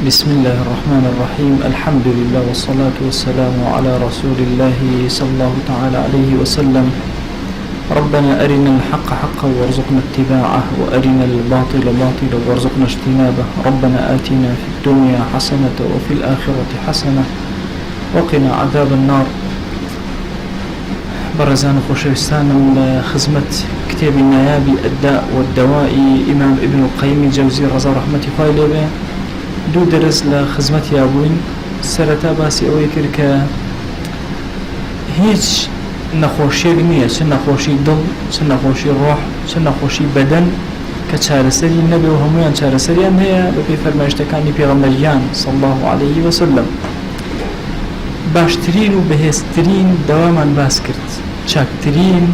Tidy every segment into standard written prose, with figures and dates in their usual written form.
بسم الله الرحمن الرحيم. الحمد لله والصلاة والسلام على رسول الله صلى الله تعالى عليه وسلم. ربنا أرنا الحق حقا وارزقنا اتباعه، وأرنا الباطل باطلا وارزقنا اجتنابه. ربنا آتنا في الدنيا حسنة وفي الآخرة حسنة وقنا عذاب النار. برزان خوشوستان خزمة كتاب النيابي الداء والدواء إمام ابن القيم الجوزي رضا رحمة فايلة دو درس لخزمة يابوين سرطا باسي اوي كركا هيج نخوشي نية، چه نخوشي دل، چه نخوشي روح، چه نخوشي بدن كچارسري النبي وهميان چارسريان هي بفي فرماشتكاني پیغمبريان صلى الله عليه وسلم. باشترين و بهسترين دوامان باس کرد، چاکترين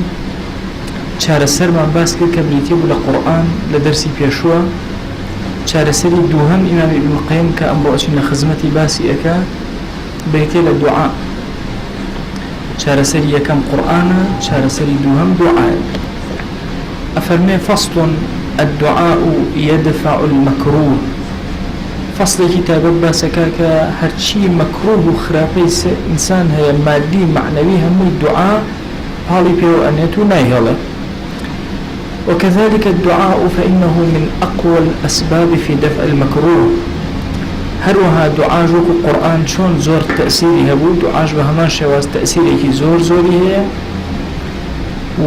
چارسر من باس کرد كبريتي بو لقرآن لدرسي پیشوا. چارسري دوهم إمام ابن القيم كأمرو أشين خزمتي باسي أكا بيتي للدعاء. چارسري يكم قرآن، چارسري دوهم دعاء. أفرمي فصل الدعاء يدفع المكروه. فصل كتاب باسكا هرشي مكروه خرابي إنسان هي مادي معنوي هم الدعاء هالي بيو أنيتو نايهلا. وكذلك الدعاء فإنه من أقوى الأسباب في دفع المكروه. هروها دعاء جوك القرآن شون زور تأثيري هبو دعاء بهمان شواز تأثيري زور زوري هي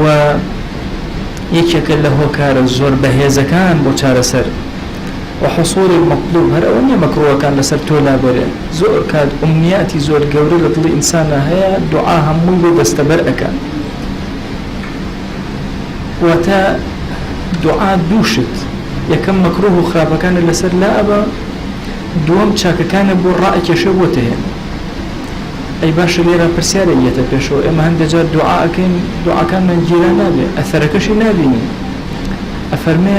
و يكيك له كار الزور بهيزة كان بوشار سر وحصول المطلوب هرأوني مكروه كان لسر تولا بري زور كاد أمنياتي زور قوري لطلي إنسانا هي دعاء همو دستبرأ كان وتا دعاء دوشت يكم مكروه خراب كان لسر لا أبا دوام شاك كان بو الرأي كشوته أي باش ليرا برسالة يتبشو إما هندجار دعاء كان من جيران نابي أثركش نابيني أفرمي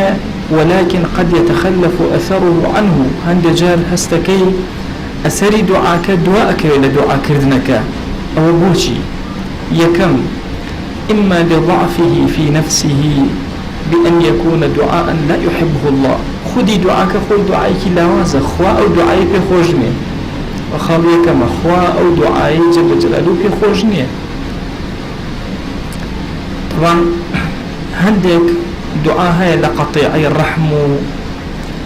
ولكن قد يتخلف أثره عنه هندجار هستكي أثري دعاك دعاءك إلى دعاء كردنك أو بوشي يكم إما لضعفه في نفسه بأن يكون دعاء لا يحبه الله. خدي دعاك خود دعائك لاوازة خوا أو دعائك خوجني وخاليك ما خوا أو دعائي جل جلاله خوجني. طبعا هندك دعاء هاي لقطيعي الرحم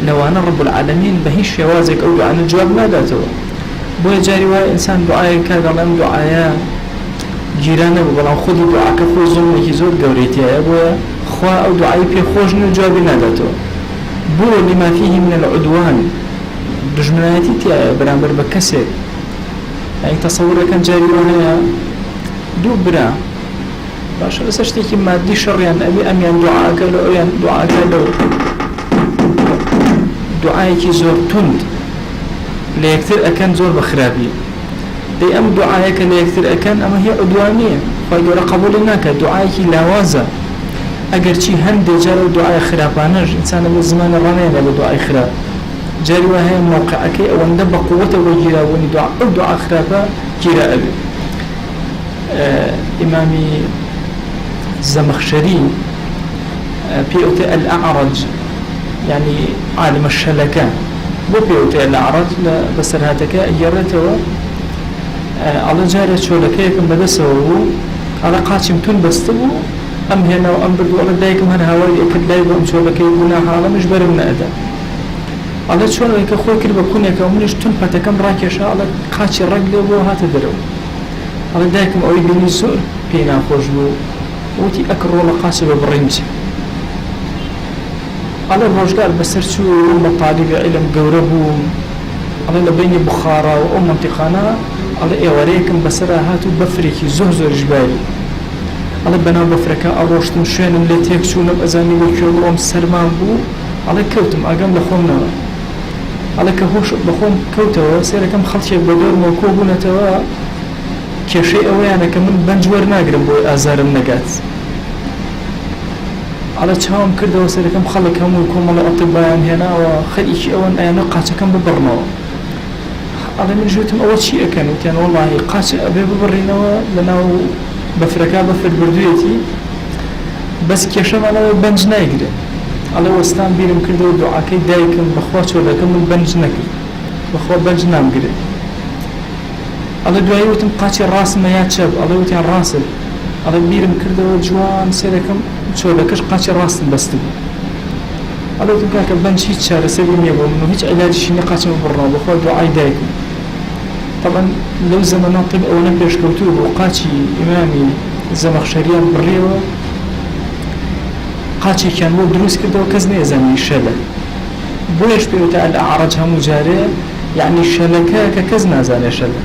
لو أنا رب العالمين بهيش شوازك أو دعاء الجواب ما داته بوي جاري واي إنسان دعائك كذا لم دعايا جيرانه بلان خودی دعا که خوش زمینی زود گوریتی ابوه خوا او دعایی پی خوش نجوابی نداتو بو لما فيه من العدوان دجمناتي تيا برامبر بكسر يعني تصور كان جاري وهي دو برا باش لسشتي كي مادي شريان ابي اميان دعاء كلو يعني دعاء كلو دعائي كي زور تند ليكتر اكن زور بخرابي دي أم دعائك اللي يكثر أكان أما هي عدوانية فايقول قبولناك دعائك لاوازة أجر شي هند جارو دعاء خرابانج إنسان بالزمان الرنين بدعاء خراب جاري وهي موقعك أو ندب قوته وجيرا وني دعاء خرابا جيرا أبي إمامي الزمخشري بيوتي الأعرج يعني عالم الشلكان بو بيوتي الأعرج بسر هاتك أجرته على جارة شولكيكم بدسوا على قاتم تنبستوا أم هنا وأم بردو على دايكم هنا هواي أكد دايكم أم شولكيكونا حالا مش برمنا أدا على شولكيك أخوي كربا كونيك ومنش تنبتكم راكيشا على قاتش الرجل وهات درو على دايكم أوي بني سور بينا خوشبو وتي أكرو لقاسب برنج على الرجال بسر شو مطالب علم قوربو على لبيني بخارة وأم منطقانا على إيواريكم بسرعة هاتو بفريكي زهزر جبالي على بنا بفركا أروشتم شوين اللي تيكسون بأزاني وكيوم روم سرمان بو على كوتم أقام لخومنا على كهوش بخوم كوتوا سيركم خلشي بدور موكوبونا توا كشيء أويانا كمن بنجور ناقرم بو آزار النقات على تشاوم كردوا سيركم خلقهم ويكون على أطباء هنا وخليشي أوان أيانا قاتكم ببرنوا على من جوتم أول شيء كانوا كان والله قاس أبي ببرينا لنا بفركا بفر بردويتي بس كشم على بنج نايقري على وستان بيرم كردو دعاكي دايكم بخوات ولكم من بنج نكر بەخۆ بەنج نامگرێت ئەڵێ دوایی وتم قاچی ڕاستمە یا چەپ ئەڵێ وتیان ڕاست ئەڵێ بیرم کردەوە جوان سێرەکەم چۆلەکەش قاچی ڕاستم بەست بوو ئەڵێ وتم کاکە بەنج هیچ چارەسەری نییە بۆ من و هیچ عیلاجیشی نییە قاچمە بڕاو بەخۆ دوعای دایکم طبعا لەو زەمانە طب ئەوەنە پێشکەوتوو بۆ قاچی ئیمامی زەمەخشەریان بڕیەوە قاچێکیان بۆ دروست کردەوە کەس نەیەزانی شەلە بۆیش پێوتە ئەعرەج هەموو جارێ یعنی شەلەکە کە کەس نازانێ شەلە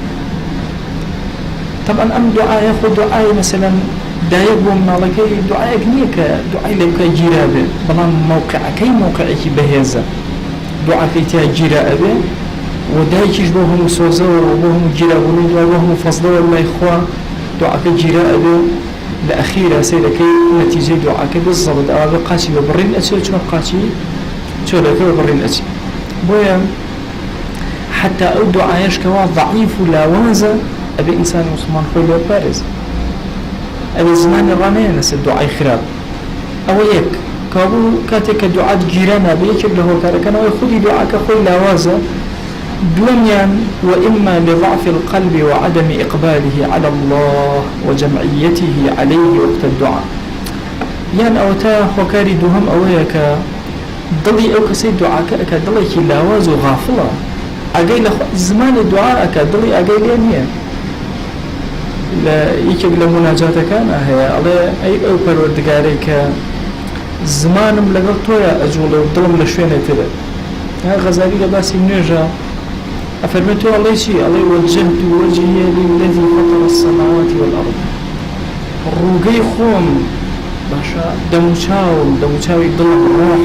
طبعا ئەم دوعایە خۆ دوعای مەسەلەن دایەک بۆ مناڵەکەی دوعایەک نییە کە دوعای لێ بکە گیرا بێ بەڵام موقعەکەی موقعێکی بەهێزە دوعاکەی تیا گیرا ئەبێ و دایکیش بۆ هەموو سۆزەوە و بۆ هەموو گیرابوونی دوای بۆ هەموو فەزلەوە لای خوا دوعاکە گیرا ئەبێ لە ئەخیرا سەیرەکەی نەتیجەی دوعاکە بزەڵت ئەوە بە قاچی بە بڕین ئەچێت چۆن قاچی چۆلەکە بە بڕین ئەچێت بۆیە حتى ئەو دوعایەش کەوا ضعیف و لاوازە ئەبێ ئینسانی مسلمان خۆی لێ بپارێزێ ئەبێ زمانی ڕانەیەنە سەر دوعای خراپ ئەوە یەک کابوو کاتێک کە دوعات گیرا نابێ یەکێک لە هۆکارەکانەوەی خودی دوعاکە خۆی لاوازە دوميا وإما لضعف القلب وعدم إقباله على الله وجمعيته عليه وقت الدعاء يعني أوتا حكاري دوهم أويك ضلي أو كسي دعاء أكا ضلي كلاواز وغافلة أجي زمان الدعاء أكا ضلي أجي لينيا لا يكب لمناجاة كان هي الله أي أو پروردگاري زمانم لقل تويا أجول ضلم لشوينة تبا ها غزالي لباسي نجا أفرمتوا الله شيء الله وجهت وجهي للذي فطر السماوات والأرض الروقي خوم باشا دموشاوي ضلب الروح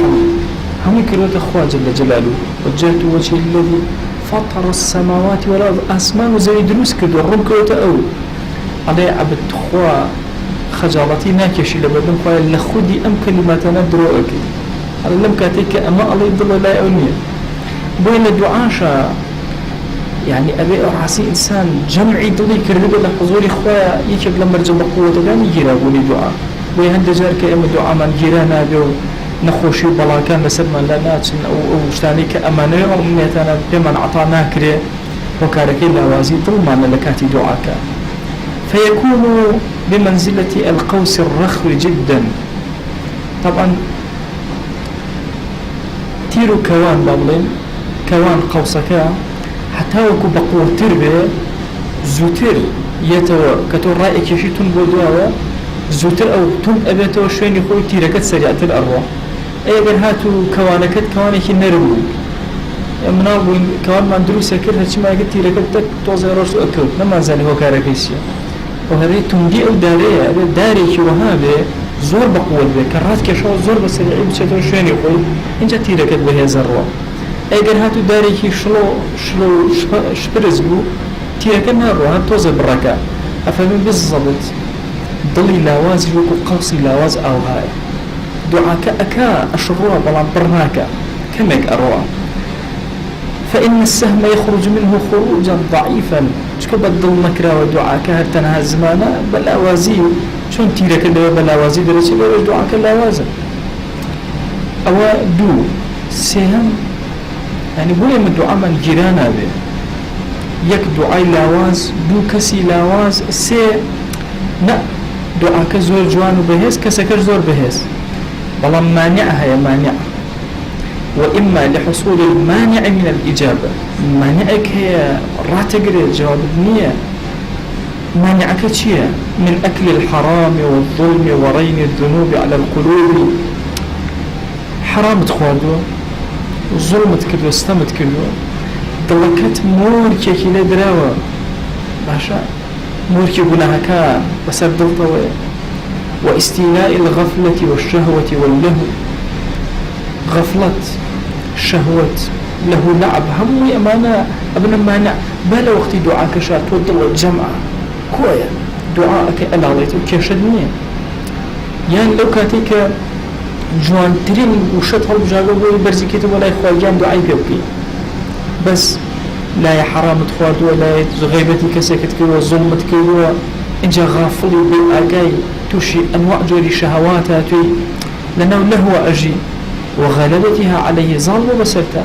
هم كروت أخوة جل جلاله وجهت وجهي للذي فطر السماوات والأرض أسمان زي دروس كدو الروم كروت أو علي عبد أخوة خجالتي ناكشي لبدن قال لخدي أم كلمات ندروك على لم كاتيك أما الله يضل لا يؤني بين الدعاشة يعني أبي أرعسي إنسان جمعي ضلي كربي لحضوري خويا يكب لما رجب قوة كان يجيرا بولي دعاء ويهند جارك أم دعاء من جيرانا بيو نخوشي بلا كان لسلما لنات أو شتاني كأمانة ومنيتانا بمن عطانا كري وكاركي لوازي ظلما لكاتي دعاك فيكون بمنزلة القوس الرخو جدا طبعا تيرو كوان بابلين كوان قوسك حتى وكو بقوة تربية زوتر يتوى كتور رأيك يشيتون بودواوا زوتر أو تون أبيتو شوين يخوي تيركت سريعة الأرواح أي أجر هاتو كوانكت كوانك نرمو مناو كوان ما دروسة كرها شما يقول تيركت توزي رشو أكل نما زالي هو كاركيسيا وهذه تنجي أو دارية داري كي وهابي زور بقوة بي كرات كشو زور بسريعي بشتو شوين يخوي إنجا تيركت بهي زروا اگر هاتو داری که شلو شپرز بو تیرکن هارو هات توزه برکا افهمی بالضبط ضلی لاواز وکو قوسی لاواز او هاي دعاك اكا اشروا بلان برناكا كمك اروا فإن السهم يخرج منه خروجا ضعيفا شكو بدل مكرا ودعاك هرتنها الزمانة بلاوازي شون تيرك اللي بلاوازي درسي لو دعاك لاوازا او دو سهم يعني بويا من دعاء من جيرانا به يك دعاء لاواز دو كسي لاواز سي نا دعاء كزور جوان بهز كسكر زور بهز والله مانعها يا مانع وإما لحصول المانع من الإجابة مانعك هي راتقر جواب الدنيا مانعك شيء من أكل الحرام والظلم ورين الذنوب على القلوب حرام تخوضوا ظلمت كردو استمت كردو دلكت موركي كي دراوة باشا موركي قناهكا بسر دلطوة واستيلاء الغفلة والشهوة واللهو غفلة شهوة له لعب همو أمانة ابن مانع بلا وقت دعاك شات ودل الجمع كويا دعاءك ألا الله كيشدني يعني لو كاتيك جوان ترين وشط هالبجاجة ويبرزي كتب ولا يخوال جام دعاي بيبكي بس لا يا حرام تخواد ولا غيبتي كسكت كيلو ظلمت كيلو انجا غافلي بالآقاي توشي أنواع جوري شهواتها توي لأنه لهو أجي وغلبتها عليه ظالم وبسرتا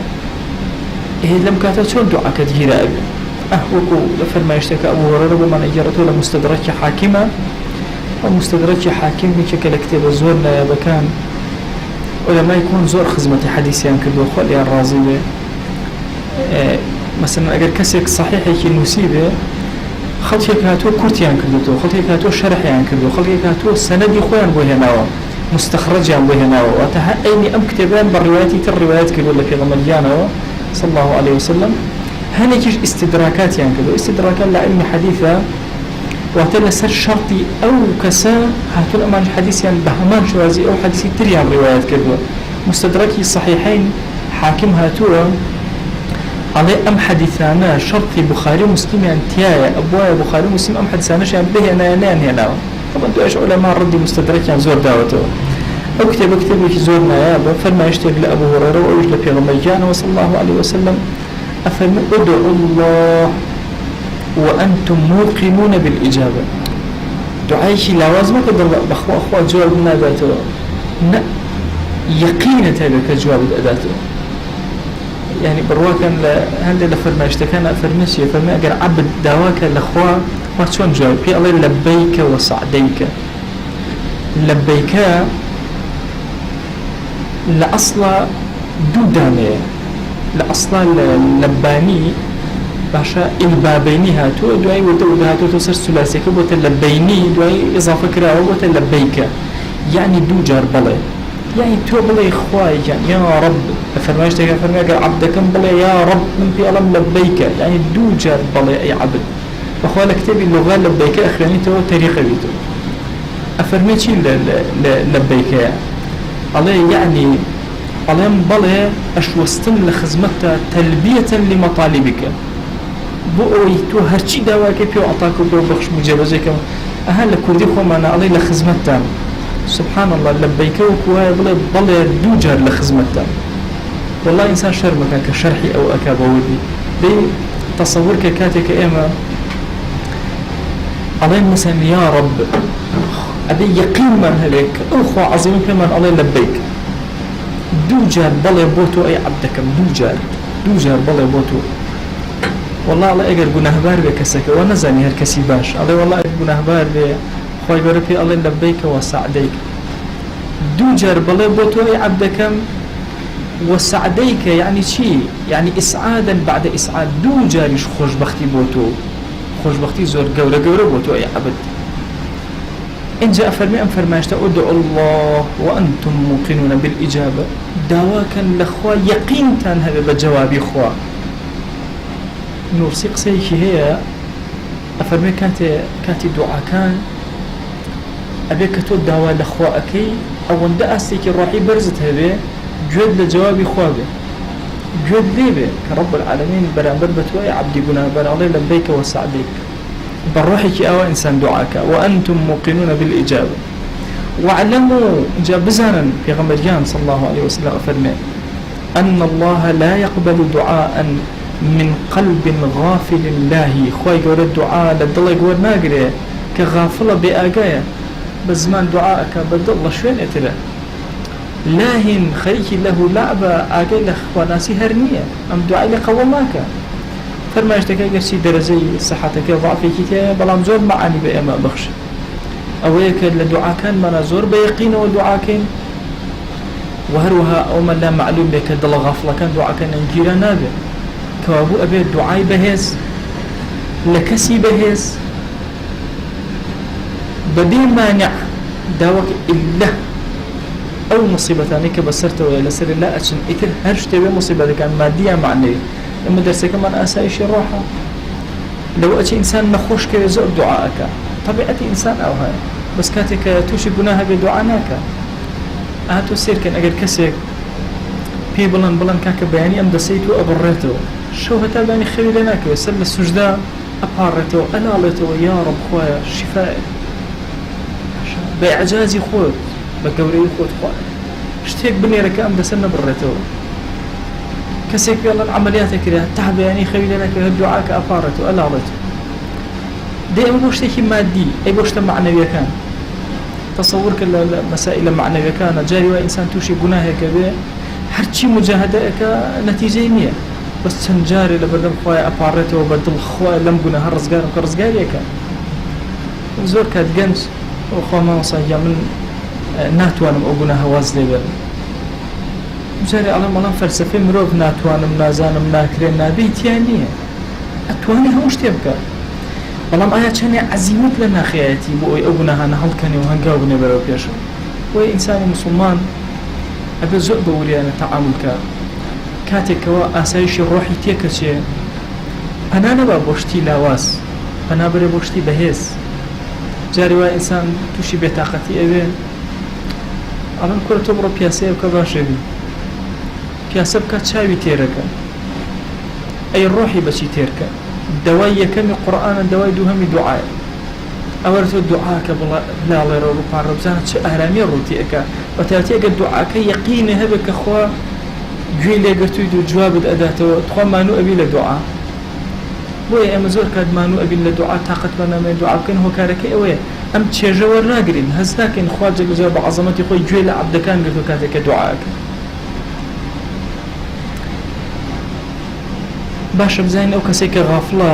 إيه لم كاتو شون دعاء كتجير أبي وكو فرمايشتك أبو هريرة ومن أجرته لمستدرك حاكمة ومستدرك حاكم بشكل كتاب زورنا يا بكان ولما يكون زور خزمة حديث يعني كدو خلي الرازي به مثلا أجر كسك صحيح يكي المصيبة خلطيك هاتو كرت يعني كدو خلطيك هاتو شرح يعني كدو خلطيك هاتو سندي خوان بوهناوا مستخرج يعني بوهناوا وتها أيني أم كتابان بالرواياتي الروايات كدو اللي في غمجانا صلى الله عليه وسلم هنيكيش استدراكات يعني كدو استدراكات لعلم حديثة وتلا سر شرطي أو كسا هاتو الأمان الحديث يعني بهمان شوازي أو حديثي تريان روايات كدو مستدركي صحيحين حاكم هاتو على أم حديثانا شرطي بخاري ومسلم يعني تيايا أبوايا بخاري ومسلم أم حديثانا يعني به أنا هنا طبعا دو إيش علماء ردي مستدرك يعني زور دعوته أو كتب في زور نيابة فلما يشتغل لأبو هريرة ويجل في رميجان وصلى الله عليه وسلم أفهم ادعوا الله وأنتم موقنون بالإجابة دعايشي لوازمك بأخوة جواب ناداته يقينة تلك جواب أداته يعني برواكا هندي لفرما اشتكانا فرمسي فرما أقر عبد دواك الأخوة ما تشون جواب في الله لبيك وسعديك لبيك لأصلا دوداني لأصلا لباني باشا البابيني هاتو دعي ودود هاتو تسر سلاسي كبوت اللبيني دعي إضافة كراء وبوت اللبيك يعني دو جار بلي يعني تو بلي خواي يعني يا رب فرماش تكا فرماش عبدكم بلي يا رب من في ألم لبيك يعني دو جار بلي أي عبد وخوالا كتابي اللغة لبيك أخراني تو تاريخ بيتو أفرميتي لبيك عليه يعني عليهم بلي أشوستن لخزمتها تلبية لمطالبك بوئي تو هرچی دواکه پیو عطاکو بو بخش مجابزه کم اهل کردی خو مانا علی لخزمتان سبحان الله لبیک و کوای بلا دو جار لخزمتان والله انسان شرمك كشرحي او اكابودي دي تصور كاتك اما علي مثلا يا رب ابي يقين من هلك اخو عظيم كمان علي لبيك دو جار بلا بوتو اي عبدكم دو جار بلا بوتو والله الله اگر گناه بار بكسك ونزاني هر كسي باش الله والله اگر گناه بار ب خوي غرفي الله لبيك وسعديك دو جار بلا بوتو اي عبدكم وسعديك يعني شيء يعني اسعادا بعد اسعاد دو جاريش خوشبختي بوتو خوشبختي زور غورا بوتو اي عبد ان جاء فرمي ام فرماشتا ادعوا الله وانتم موقنون بالاجابه دواكا لخوا يقين تان هذا بجوابي خوا نور سيقسيك هي أفرمي كانت دعاء كان أبيك تو دعوة لخواءكي أو أن دأستيك الروحي برزت هذي جود لجوابي خوابي جود ليبي كرب العالمين برامبر بتوي عبدي قنا برالي لبيك وسعديك بروحك أو إنسان دعاك وأنتم موقنون بالإجابة واعلموا جابزانا في غمريان صلى الله عليه وسلم أفرمي أن الله لا يقبل دعاء من قلب غافل الله خوي قول الدعاء للضل يقول ناقري كغافلة بآقايا بزمان دعاءك بدل شوين اتلا لاهن خريكي له لعبة آقاي لخ وناسي هرنية أم دعاء لقوماك فرما اشتكا قرسي درزي صحتك ضعفي كتيا بلام زور معاني بأما بخش أويك لدعاء كان منا زور بيقين ودعاء وهروها أو من لا معلوم بك دل غافلة كان دعاء كان انجيرا نابع كوابو أبي الدعاء بهز لكسي بهز بدي مانع داوك إلا أو مصيبتاني كبسرت ولا سر الله أشن إثر هرش تبي مصيبة كان مادية معنوية لما درسك كمان أسايش الروحة لو أتي إنسان نخوش كيزور دعاءك طبيعة إنسان أو هاي بس كاتك توشي جناها بدعاناك أهاتو سير كان أجر كسيك بي بلان كاك بياني أم دسيتو أبريتو شو هتا باني خير لناك وسل السجدة أبارتو ألالتو يا رب خويا شفاء بإعجازي خوت بقوري خوت خويا اشتيك بني لك أم دسنا بريتو كسيك يلا العمليات كده تعب يعني خير لناك الدعاء أبارتو ألالتو دي أم بوشتكي مادي أي بوشت معنوية كان تصورك المسائل معنوية كان جاري وإنسان توشي قناه كبير هرشي مجاهدة نتيجة نية بەس چەند جارێ لە بەردەم خۆی ئەپارڕێتەوە بە دڵ خۆی لەم گوناهە ڕزگارم کە ڕزگاریەکە. زۆر کات گەنج خۆ مامۆستا من ناتوانم ئەو گوناهە واز لێ بێنم. جارێ ئەڵێم بەڵام فەلسەفەی مرۆڤ ناتوانم نازانم ناکرێن نابێ تیان نییە، ئەتوانی هەموو شتێ بکە. بەڵام ئایا چەندێ عەزیمەت لە ناخەیەتی بۆ ئەوی ئەو گوناهانە هەڵکەنێ و هەنگاو بنێ بەرەو پێشەوە. وی ئینسانی مسلمان ئەبێ زۆر بە وریانە تەعامل کە کاتێکەوە ئاسایشی ڕۆحی تێکەچێ پەنا نەبا بۆ شتی لاواز، پەنا بەرێ بۆ شتی بەهێز. جاری وای ئینسان تووشی بێتاقەتی ئەوێ ئەڵەن کورە تۆ بڕۆ پیاسەیە بکە باشەوی، پیاسە بکە چاوی تێرەکە، ئەی ڕۆحی بەچی تێرکە. دەوای یەکەمی قورئانە، دوای دووهەمی دوعایە. ئەوەرە تۆ دوعاکە بڵاڵێرە و بپارڕە بزانە چه ئارامیە ڕووتی ئەکا بە تاتی ئەگەر دوعاکە یەقینە هەبێت کە خوا گوێی لێگرتوویت و جوابت ئەداتەوە، تخوا مانوو ئەبی لە دوعا. بۆیە ئێمە زۆر کات مانوو ئەبین لە دوعا، تاقەت بەنامێن دوعا بکەن. هۆکارەکەی ئەوەیە ئەم چێژە وەرناگرین، هەز ناکەین خوا جێگەجێ بە عەزەمەتی خۆی گوێ لە عەبدەکان گرتووە کاتێککە دوعاکە. باشە بزانین ئەو کەسێک کە غافڵە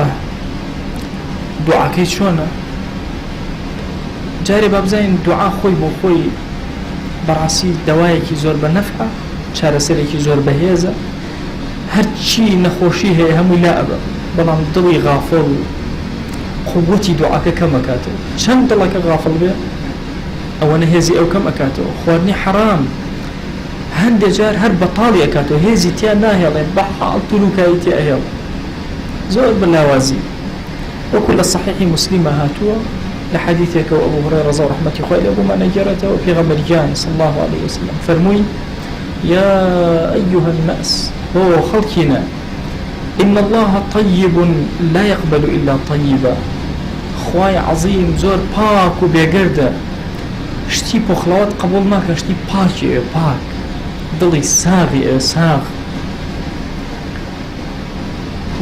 دوعاکەی چۆنە. جارێ با بزانین دوعا خۆی بۆ خۆی بەڕاستی دەوایەکی زۆر بە نەفعە، چارەسەرێکی زۆر بەهێزە. هەرچی نەخۆشی هەیە هەمووی لا ئەبە، بەڵام دڵی غافڵ قووەتی دوعاکە کەم ئەکاتەوە. چەند دڵەکە غافڵ بێ ئەوەنە هێزی ئەو کەم ئەکاتەوە. خواردنی حەرام هەندێک جار هەر بەتاڵی ئەکاتەوە، هێزی تیا ناهێڵێ، بە حاڵ تولوکایی تیا ئەهێڵ. زۆر بەلاوازی وەکو لە صحیحی مسلمە هاتووە لە حەدیثێکەوە ئەبوو هورەیرە ڕەضی ڕەحمەتی خۆی لێ بوومانە گێڕێتەوە پێغەمبەرگیان صلی الله عليه وسلم فەرمووی: يا أيها الناس، خەڵکینە، إن الله طيب لا يقبل إلا طيبا. خوای عظیم زۆر پاک و بێگەردە، شتی پۆخڵەوەت قبول ناکە، شتی پاکی پاک، دڵی ساغی ساغ.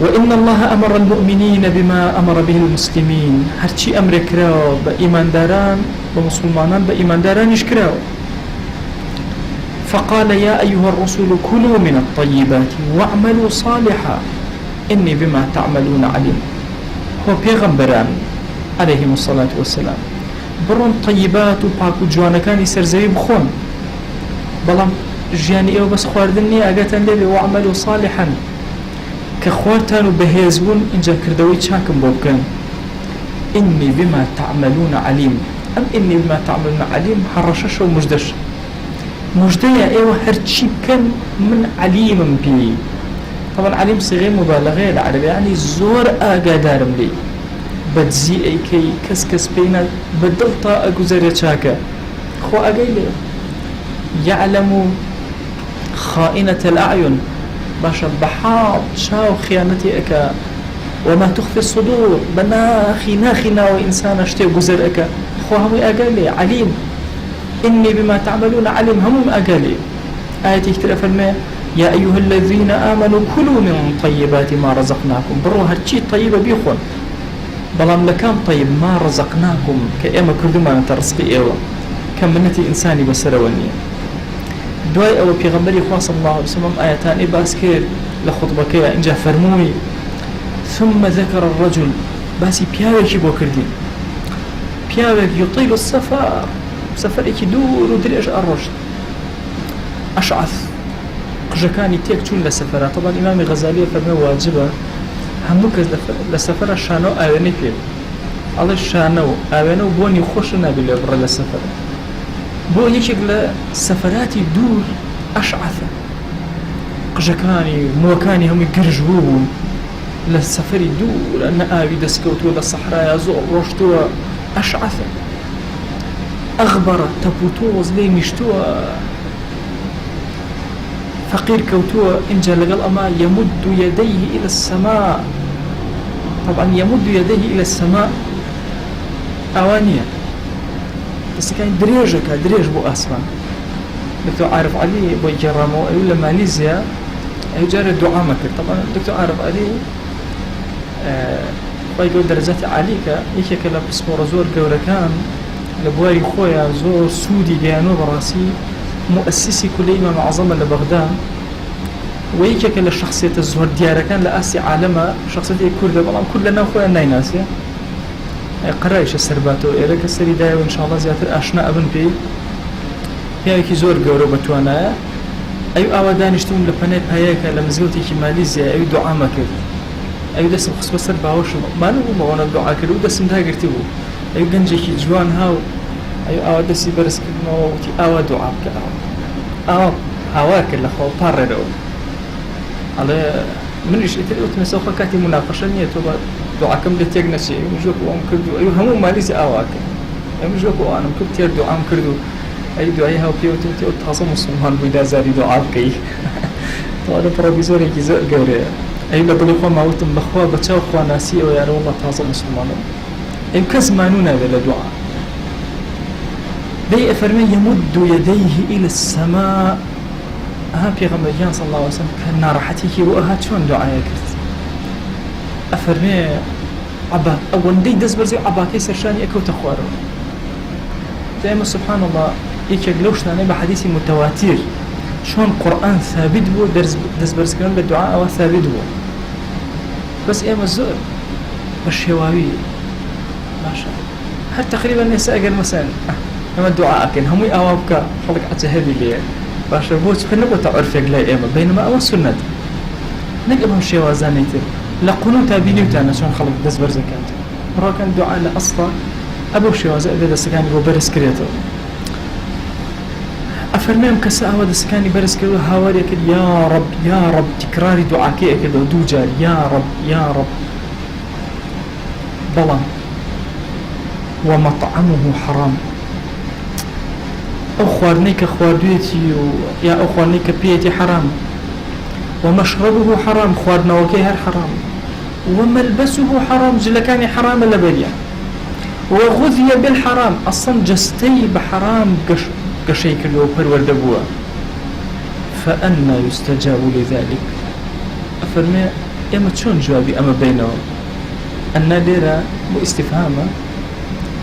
وإن الله أمر المؤمنين بما أمر به المسلمين. هرچی ئەمرێک کراوە بە ئیمانداران، بە مسلمانان، بە ئیماندارانیش کراوە. فقال: يا أيها الرسول كلوا من الطيبات واعملوا صالحا إني بما تعملون عليم. هو پیغمبران عليهم الصلاة والسلام بڕۆن طيبات و پاک و جوانەکانی سەرزەوی بخۆن، بەڵام ژیانی ئێوە بەس خواردن نییە، ئەگەتەن لێبێ واعملوا صالحا کە خواردتان و بەهێز بوون ئینجا کردەوەی چاکم بۆ بکەن. إني بما تعملون عليم. ئەم إني بما تعملون عليم هەڕەشەشە و مژدەش. مژدەیە ئێوە هەرچی بکەن من عەلیمم پێی. طبعا عەلیم صیغەی مبالغەیە لە عەرەبی، یعنی زۆر ئاگادارم لێی، بەدزی ئەیکەی، کەس پێی بەدڵ تا ئەگوزەرێ چاکە، خۆ ئەگەی لێ. يعلم خائنة الأعين. باشە بەحاڵ چاو خیانەتی ئەکا، وما تخفي الصدور، بەناخی ناوە ئینسانە شتێ گوزەر ئەکا، خۆ هەمووی ئەگەی لێ. عەلیم. إني بما تعملون عليم، هموم أقالي. آية ترى فرمي: يا أيها الذين آمنوا كلوا من طيبات ما رزقناكم. برو هرشي طيبة بيخون، بلام لكام طيب ما رزقناكم كأما كردما ترزقي إيوه كم منتي إنساني بسروني. دواي أو بيغمبري خاص الله عليه وسلم آياتان باسكير لخطبك إنجا فرموي. ثم ذكر الرجل باسي بياوكي بو كردين، بياوك يطيل السفر، سفرێکی دوور و درێژ ئەڕۆشت، ئەشعەث قژەکانی تێک چوون لە سەفەرە. طبعا ئیمامی غەزالیە فەرمێ واجبە هەموو کەس لە سەفەرە شانە و ئاوێنەی پێ ئەڵێ شانە و ئاوێنە و بۆنی خۆشە نابێت لێ بڕێ لە سەفەرە. بۆ یەکێک لە سەفەراتی دوور ئەشعەثە، قژەکانی مووەکانی هەمووی گرژ بوون لە سەفەری دوورە، نە ئاوی دەستکەوتووە لە سەحرایە زۆر ڕۆشتووە. ئەشعەثە أغبر تبوتوز لي مشتوى فقير كوتوى إنجا لقل أما يمد يديه إلى السماء. طبعا يمد يديه إلى السماء أوانية، بس كان دريج بو أسمان. دكتور عارف علي بو جرامو ولا ماليزيا يجار الدعاء مكر. طبعا دكتور عارف علي بايقول درجات عالية يكي كلا بسمو رزور قوركان لبواري خويا زور سودي جانو براسي مؤسسي كل إمام عظمة لبغداد ويكك للشخصية الزهر ديارة كان لأسي عالمة شخصية كردة والله كلنا أخوة النايناسية قرأيش السرباتو إيرك السري داي وإن شاء الله زيادة أشناء ابن بي پیاوێکی زۆر گەورە بەتوانایە ئەو ئاوا دانیشتوم لە پەنای پایەکە لە مزگەوتێکی مالیزیە ئەوی دوعامە کرد ئەو دەستم خست بەسەر باوەشم مانە بوومەوەنە دوعا کرد و دەستم داگرتی بوو ئەو گەنجێکی جوان هاو ئەو ئاوا دەستی بەرزکردنەوە وتی ئاوا دوعا بکە ئاوا هاوا کرد لە خۆ پاڕێرەوە ئەڵێ منیش ئیتر وتمە سەوخە کاتی مناقەشە نییە تۆ بە دوعاکەم لە تێک نەچێ ژۆک ئەوم کرد و ئەو هەموو مالیزی ئاوا کرد ئەم ژۆک ئەوانم کرد تێر دوعام کرد و أي دعاء هاو بيوتي وتحصل مسلمان بيدا زاري دعاء كي طالب بروفيسور يجزء جوري أي بدل خو ما وتم بخوا بتشاو خوا ناسية ويا والله تحصل مسلمان أي كزمانونا هذا الدعاء بي أفرمي يمد يديه إلى السماء ها في غمريان صلى الله عليه وسلم كان راحتك وأها شون دعاء كرت أفرمي عبا أول دي دز برزي عبا كيسر شاني أكو تخواره دائما سبحان الله يكيك لوشنا نبا حديثي متواتر شون قرآن ثابت بو دز برزكران بالدعاء أو ثابت بو بس إيما الزؤر بالشواوي ما شاء الله حتى تقريبا نساء قال مثلا أما الدعاء أكن همي أوابك خلق أتهبي لي باشا بوش خلنا تعرفك لا إيما بينما أول سنة نقبهم شوازانيتر لقنو تابيني وتانا شون خلق دز برزكات مرة كان دعاء لأصلا أبو شوازة إذا دستكاني بو برس كريتو أفرميهم كساء هوا دستكاني برس كريتو هاوري أكد يا رب تكراري دعاكي أكد ودو جار يا رب بلان ومطعمه حرام أو خوارنيك خواردويتي يا أو خوارنيك بيتي حرام ومشربه حرام خوارنا وكيهر حرام وملبسه حرام جلكاني حرام لبريا وغذي بالحرام أصلا جستي بحرام قشيك لو برور دبوا فأنا يستجاب لذلك أفرمي إما شون جوابي أما بينهم أن ديرا باستفهامه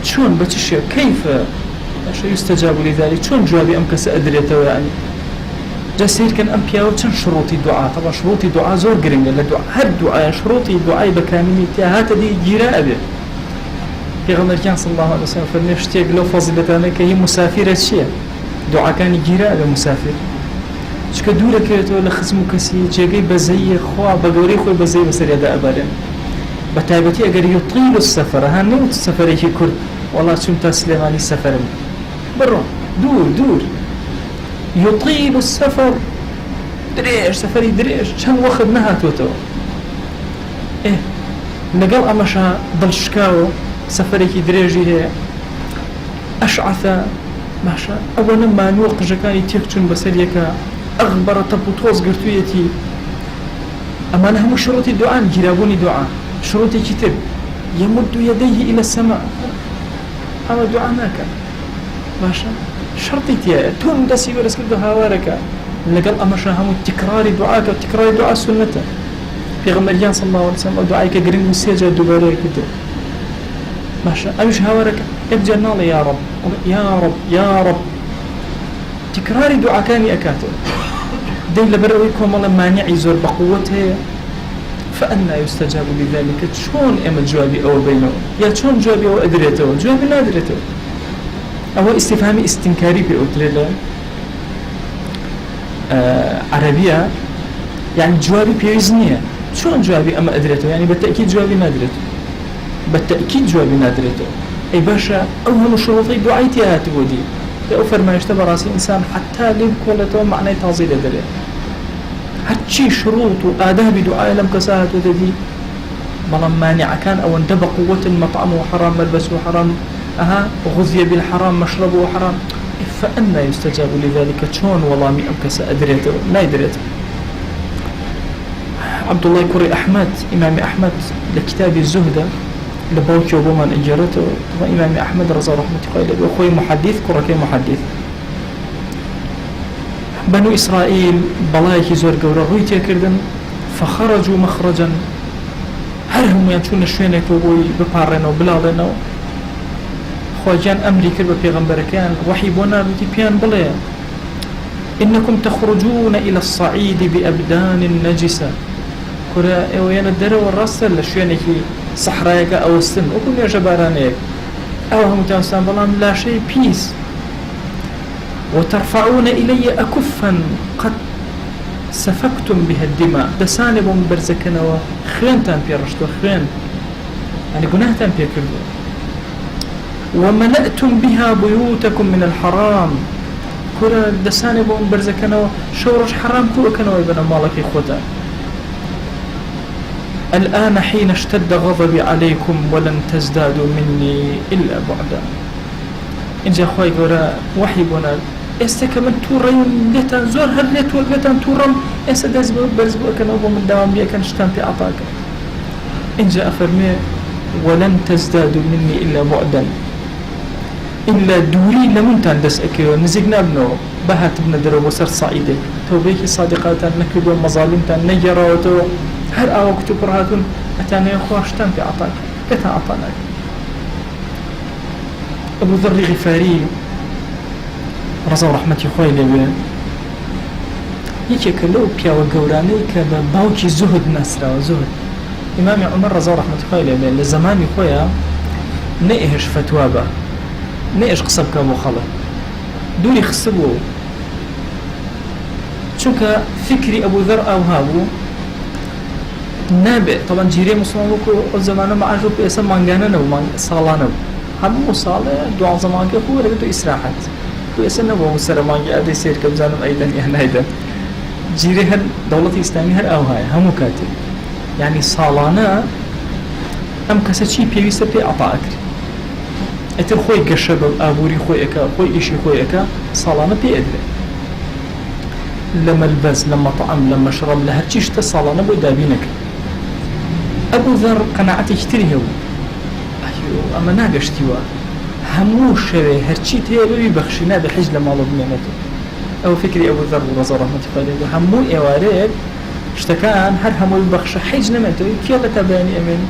شون بتشي كيف يستجاب لذلك شون جوابي أم كسأدريته يعني جسير كان أمبياو كان شروط الدعاء طبعا شروط الدعاء زور قرينة للدعاء هاد دعاء شروط الدعاء بكاملية هات دي جراء به في غمر كان صلى الله عليه وسلم فالنشتيق لو فضيلتانه كهي مسافرة شيء دعاء كان جراء بمسافر شكا دورة كيرتو لخزمو كسي جاقي بزي خوا بقوري خوي بزي بسر يدا أبدا بتابتي أقر يطيل السفر ها نوت السفر يكي كرد والله شمتا سليماني السفر برو دور يطيل السفر دريش سفري دريش كان واخد نهاتوتو إيه نقل أمشا ضلشكاو سفرێکی درێژی هەیە ئەشعەثە باشە ئەوەنە مانووە قژەکانی تێکچوون بەسەر یەکە ئەغبەرە تەپ و تۆز گرتوویەتی ئەمانە هەموو شروطی دوعان گیرابوونی دوعا شروطێکی تر يمد يديه إلى السماء ئەمە دوعا ناکە باشە شەرتی تایە تۆم دەستی بەرز کردو هاوارەکە لەگەڵ ئەمەشە هەموو تکراری دوعاکە تکراری دوعا سنەتە پێغەمبەریان صلی الله عليه وسلم ئەو دوعایکە گرنگ سێجار دووبارە کردو ماشا أمش هاورك ابجا نالي يا رب تكراري دعاء كاني أكاتو دي لبرويكم والله مانعي زور بقوته فأنا يستجاب لذلك شون إما جوابي أو بينه يا شون جوابي أو أدريته جوابي لا أدريته أو استفهامي استنكاري بأوتريلا عربية يعني جوابي بيزنية شون جوابي أما أدريته يعني بالتأكيد جوابي ما أدريته بالتأكيد جوابي نادرته أي باشا أول شروطي دعايتي هاتبودي لأوفر ما يشتبه راسي إنسان حتى لبكولته معنى تازيل دلي هاتشي شروط وآداب دعاء لم كساهت وددي بلا مانع كان أو اندب قوة مطعمه حرام ملبسه حرام غذي بالحرام مشربه حرام فأنا يستجاب لذلك شون والله مي أمكس أدريته لا يدريته عبد الله كري أحمد إمام أحمد لكتاب الزهدة لبوكي وبومان إجارته وإمام أحمد رضا رحمة الله وأخوي محدث كركي محدث بنو إسرائيل بلايكي زور قورا رويتيا كردن فخرجوا مخرجا هل هم ينشون شوينك وبوي ببارنا وبلادنا خواجان أمري كربا بيغمبر كان وحي بونا روتي بيان بلايا إنكم تخرجون إلى الصعيد بأبدان نجسة كرا ويانا الدرو والرسل لشوينك صحرايك أو السن وكل يا جبارانيك أو هم تنسان بلان لا شيء بيس وترفعون إلي أكفا قد سفكتم بها الدماء دسانب برزكنا وخين تان بيرشتو خين يعني قناه تان بيكردو وملأتم بها بيوتكم من الحرام كرا دسانب برزكنا شورش حرام كو كانوا يبنى مالك إخوتا الآن حين اشتد غضبي عليكم ولن تزدادوا مني إلا بعدا إن جا خواهي قورا وحي بنا استكمل توريون ليتان زور هر ليتو ليتان تورم اسا داز برزبو كان أبو من دوام بيا كان شتان في عطاك إن جا أفرمي ولن تزدادوا مني إلا بعدا إلا دوري لمنتان دس أكيو نزيقنا ابنو بهات ابن درو وسر صعيدة توبيكي صادقاتان نكدو مظالمتان نجراوتو هر آوا كتو برهاتون أتاني أخواشتان في عطاك كتا عطاناك أبو ذر غفاري رضا رحمتي خوي لبين يكي لو بياو قوراني كبا باوكي زهد ناسرا وزهد إمام عمر رضا رحمتي خوي لبين لزماني خويا نئهش فتوابا نئش قصبك أبو خلا دوني خصبو چونك فكري أبو ذر أو هابو نابع طبعا جيري مسلمان وكو الزمان ما عجب اسم مانغانا نو صالانو همو صالة دوان زمان كو لقيتو إسراحات كو اسم نبو مسر مانغي أدي سير كبزانم أيضا يعني أيضا جيري هر دولة إسلامي هر أو هاي همو كاتب يعني صالانا أم كسا بيويستا بي أعطا أكري اتر خوي قشب أبوري خوي أكا خوي إشي خوي أكا صالانا بي أدري لما البس لما طعم لما شرب لهرشيشتا صالانا بو دابينك أبو ذر قناعتي كتير أيوه أما ناقشتيوا همو شوي هرشي تيبي بخشينا بحج لما الله بنعمته أو فكري أبو ذر ورضا رحمة الله همو إيواريك اشتكان هر همو بخش حج نمته كيف تباني أمين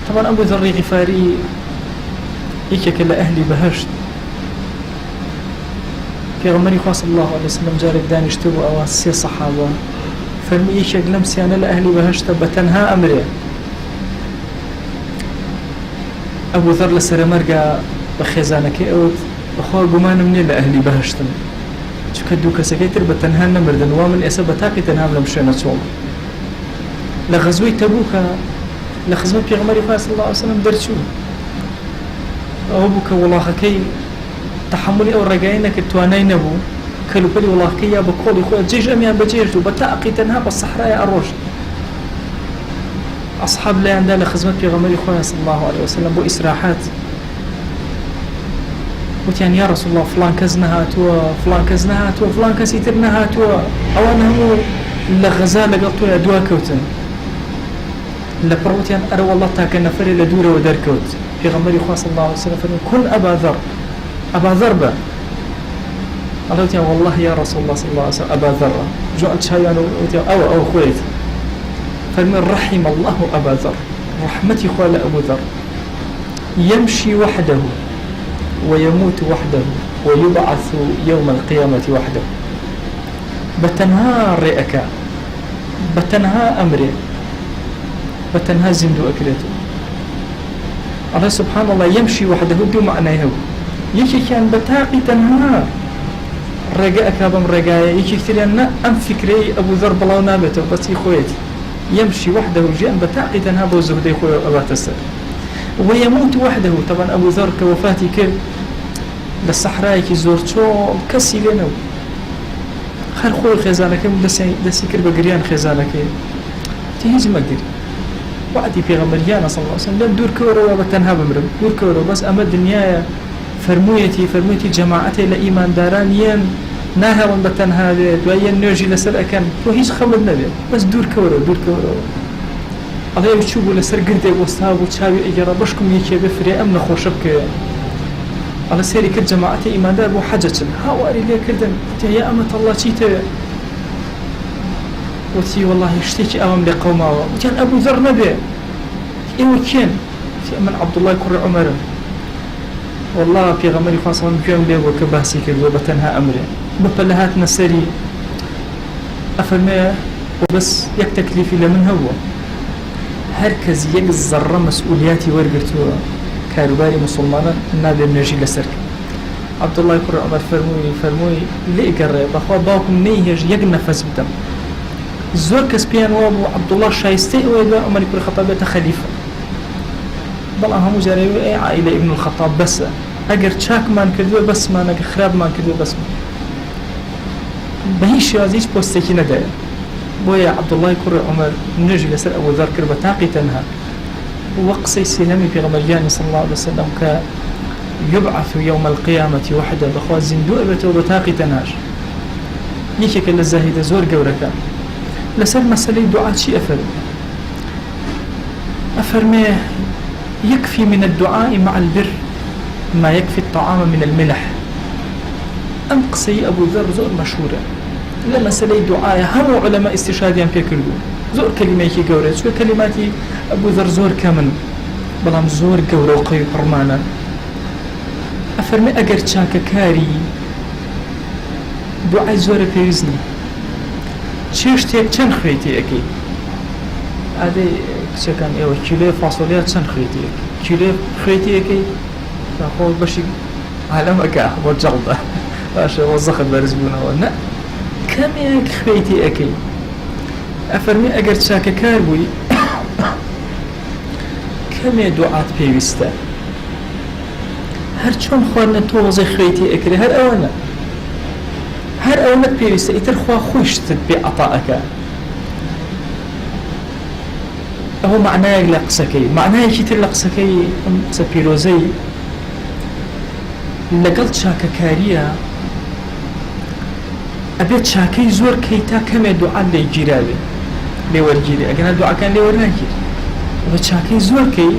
طبعا أبو ذر غفاري إيكا كلا أهلي بهشت في غمري خاص الله عليه وسلم جارك دانشتبوا أو سي صحابة فرمي إيش أقلم سيانا لأهلي بهشت بتنها أمري أبو ذر لسر مرقى بخيزانك أوت أخوة قمان مني لأهلي بهشتن شو كدو كسكيتر بتنها نمردن ومن إسا بتاقي تنها ملمشينا صوم لغزوي تبوك لخزمة في غمري خاص الله عليه وسلم درشو أبوك والله كي تحملي أو رجعينك التوانين نبو كلو بلي والله كي يا بقولي خويا جيش أميان بجيرتو بتاقي تنها بالصحراء الروج أصحاب لا عندنا خدمة في غمري خويا صلى الله عليه وسلم بو إسراحات قلت يعني يا رسول الله فلان كزنها توا فلان كزنها توا فلان كسيترنها توا أو أنه لغزالة قلتوا يا دوا كوتن لبروت يعني أرى والله تاك نفري لدورة ودار كوت في غمري خويا صلى الله عليه وسلم كن أبا ذر أبا ذر قلت يا والله يا رسول الله صلى الله عليه وسلم أبا ذر جعلت شايان أو خويت فمن رحم الله أبا ذر رحمتي خوال أبو ذر يمشي وحده ويموت وحده ويبعث يوم القيامة وحده بتنها رئك بتنها أمري بتنها زندو أكلته الله سبحان الله يمشي وحده بمعناه يكي كان بتاقي تنها رجاءك بم رجاء يكي كثير أن أم فكري أبو ذر بلاو نابته بس يخويت يمشي وحده جاء بتاقي تنها بوزه دي خوي أبا تسر ويموت وحده طبعا أبو ذر كوفاتي كل للصحراء كي زورتشو كسي لنا خير خوي خزانك دسي كرب جريان خزانك تيجي مقدر وعدي في غمريانا صلى الله عليه وسلم دور كورو وبتنها بمرم دور كورو بس أما الدنيا فرمويتي جماعتي لإيمان داران ين ناهرون بتنها دوين نرجي لسر أكن وهيش خبر نبي بس دور كورو الله يشوفوا لسر قردي وستاب وتشاوي إجرا بشكم يكي بفري أمن خوشبك على سيري كل جماعتي إيمان دار وحجة هاواري ليه كردن يا أمة الله تيتا وتي والله اشتكي أمام لقوما وكان أبو ذر نبي إيه وكين في أمن عبد الله كر عمر والله في غمري خاصة بكم ليه وكباسي كذو بتنها أمره بفلهات نسري أفرمي وبس يك تكليفي لمن هو هركز يك الزرة مسؤولياتي ورقرتو كاروباري مسلمانا نابي منجي لسرك عبد الله يقول عمر فرموي ليه قرر بخوا باوكم نيهج يك نفس بدم زور كسبيان وابو عبد الله شايستي ويدوا عمر يقول الخطاب خليفة بل هم جاريو اي عائلة ابن الخطاب بس اگر چاك مان كردو بس مان اگر خراب مان كردو بس مان بهيش يازيش بوستكي ندايا بويا عبد الله يقول عمر نجي لسر ابو ذر كربة تاقي تنها وقصي سلامي في غمرجاني صلى الله عليه وسلم يبعث يوم القيامة وحده بخوا زندوء بتو بتاقي تنهاش يكيك الزاهد زور قورك لسر مسألة دعاء شي أفرمي يكفي من الدعاء مع البر ما يكفي الطعام من الملح أنقصي أبو ذر زور مشهورة لما مسألة دعاء هم علماء استشهاديان فيكردو زور كلمة يكي قورة شو كلماتي أبو ذر زور كمن بلام زور قورة وقيو حرمانا أفرمي أجر شاك كاري دعاء زور بيزني چێش تێک چەند خوێتیەکەی ئادەی کچەکان ئێوە کیلۆ فاسۆلیا چەند خوێتیەکەی کیلۆ خوێتیەکەی خۆ بەشی عالەمەکە بۆ جەڵدە باشە بۆ زەخت بەرز بوونەوە نە کەمێک خوێتیەکەی ئەفەرمی ئەگەر چاکەکار بووی کەمێ دوعات پێویستە هەر چۆن خواردنە تۆزە خوێتی ئەکرێ هەر ئەوەنە هەر ئەوەت پێویستە ئیتر خوا خۆشتت بێ عەتاءەکە ئەوە معنایەک لە قسەکەی معنایەکی تر لە قسەکەی ئەم قسە پیرۆزەی لەگەڵ چاکەکاریە ئەبێت چاکەی زۆر کەی تا کەمێ دوعات لێ گیراوێ لێ وەرگیرێ ئەگەنا دوعاکان لێ وەرناگیر بە چاکەی زۆر کەی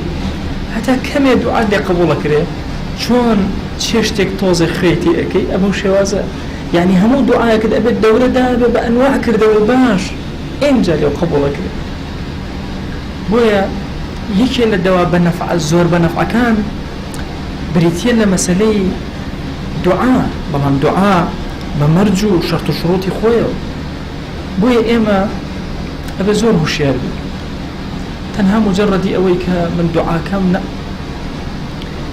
هەتا کەمێ دوعات لێ قبوڵەکرێ چۆن چێشتێک تۆزە خوێتی ئەەکەی ئەمە شێوازە يعني همو دعاء كده أبد دورة ده بأنواع كده باش إنجا لو قبول كده بويا يكي للدواء بنفع الزور بنفع كان بريتين لمسالي دعاء بلان دعاء بمرجو شرط شروطي خويا بويا إما أبا زور هشيار بي تنها مجرد أويك من دعاء كامنا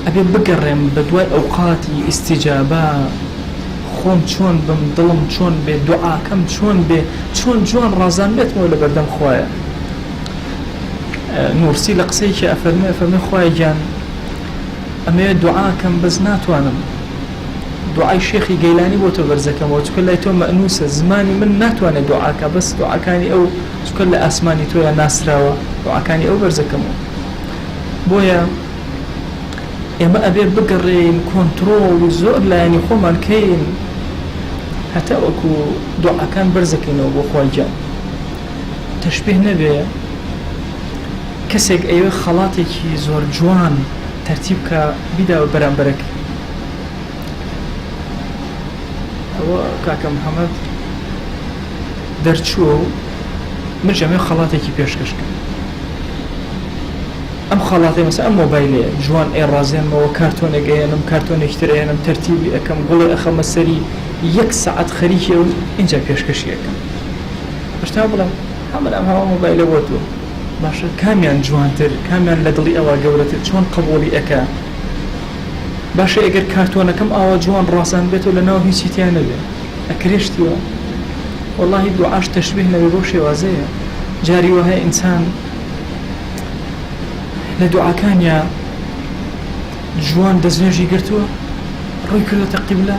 أبي بقرم بدواء أوقاتي استجابة خۆم چۆن بم دڵم چۆن بێ دوعاکەم چۆن بێ چۆن جوان ڕازان بێتمەوە لە بەردەم خوایە نورسی لە قسەیەکی ئەفەرمێ خوای گیان ئەمەوێت دوعاکەم بەس ناتوانم دوعای شێخی گەیلانی بۆ تۆ بەرزەکەمەوە چکە لای تۆ مەئنووسە زمانی من ناتوانێت دوعاکە بەس دوعاکانی ئەو چکە لە ئاسمانی تۆیە ناسراوە دوعاکانی ئەو بەرزەکەمەوە بۆیە ئێمە ئەبێ بگەڕێین کۆنتڕۆڵی زۆر لایەنی خۆمان کەین هەتا وەکو دوعاکان بەرزەکەینەوە بۆ خوای گیان تەشبیه نەبێ کەسێک ئەوێ خەڵاتێکی زۆر جوان تەرتیب کە بیداوە بەرامبەرەک ئەوە کاکە محەممەد دەرچووە و من ژەمێ خەڵاتێکی پێشکەشکەم ئەم خەڵاتێ مەسە ئەم مۆبایلێ جوان ئێڕازێنمەوە کارتۆنێک ئەێنم کارتۆنێکی تر ئێنم تەرتیبی ئەەکەم گوڵێ ئەخەمە سەری 1 ساعت خەریکێ و اینجا پێشکەشی ئەەکەم هەشتا بڵم هەمن ئەم هەوا مۆبایلە بۆ تۆ باشە کامیان جوانتر کامیان لە دڵی ئەوە گەورەتر چۆن قبوڵی ئەەکە باشە ئەگەر کارتۆنەکەم ئاوا جوان ڕازان بێتەوە لە ناو هیچی تیان نەبێ ئەکرێشتیوە وەڵاهی دوعاش تەشبیه نەبێ بۆ شێوازەیە جاری وهەیە ئینسان لە دوعاکانیا جوان دەستنوێژی گرتووە ڕووی کردوتە قیبلە